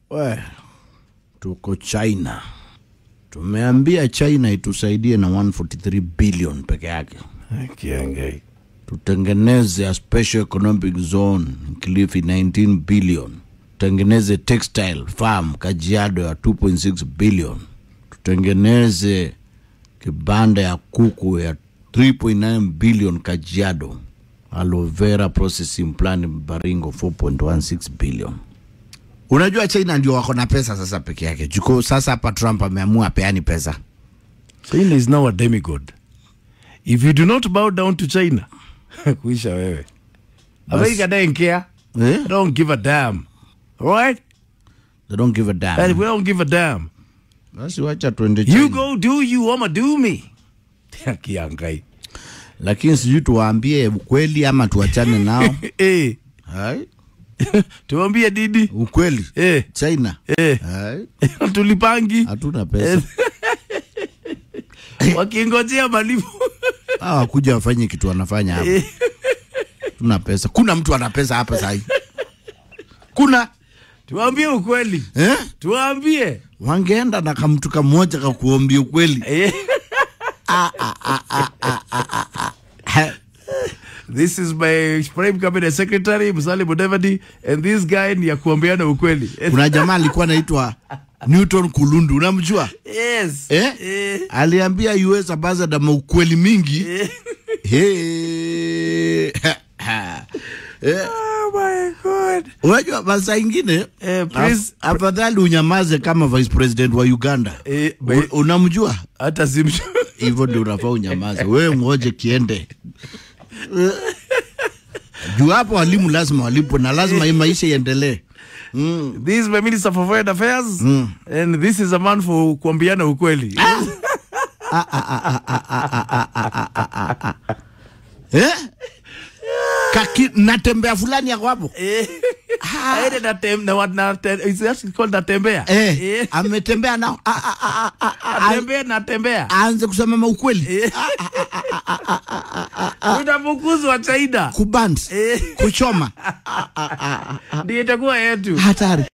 We, tuko China. Tumeambia China itusaidie na 143 billion peke yake. Kiangai. Tutengeneze a special economic zone Kilifi 19 billion. Tutengeneze textile farm Kajiado ya 2.6 billion. Tutengeneze kibanda ya kuku ya 3.9 billion Kajiado. Aloe vera processing plant Baringo 4.16 billion. Unajua China ndio wako na pesa sasa peke yake. Juko sasa hapa Trump ameamua peani pesa. China is now a demigod. If you do not bow down to China, kuisha wewe. America don't care. They don't give a damn. Alright? They don't give a damn. And we don't give a damn. Basi wacha tuende China. You go do you, I'ma do me. Kiangai. Lakini sijui tuwaambie ukweli ama tuachane nao. Hai? Tuambie Didi. Ukweli. China. Hai? Tulipangi. Hatuna pesa. Wakingojea malipo. Kuja wafanye kitu wanafanya hapa. Tuna pesa. Kuna mtu ana pesa hapa sasa. Kuna. Tuambie ukweli. Tuambie. Wangeenda na kamtu kamoja kakuambia ukweli. This is my Prime Cabinet Secretary Musalia Mudavadi, and this guy ni ya kuambiana ukweli. Kuna jamaa alikuwa anaitwa Newton Kulundu, unamjua? Yes. Aliambia US ambassador ukweli mingi. Oh my God. Unajua basa ingine afadhali unyamaze kama vice president wa Uganda. Unamjua? Hata simjua. Hivyo ndio unafaa unyamaze. Wewe ngoje kiende. Juu hapo walimu lazima walipo na lazima hii maisha iendelee. This is my Minister for Foreign Affairs, and this is a man for kuambiana ukweli. Kaki natembea fulani yako hapo. Aende is that called natembea? Ametembea nao. Natembea. Aanze kusema ukweli. Utafukuzwa China. Kubans. Kuchoma. Ndio itakuwa yetu. Hatari.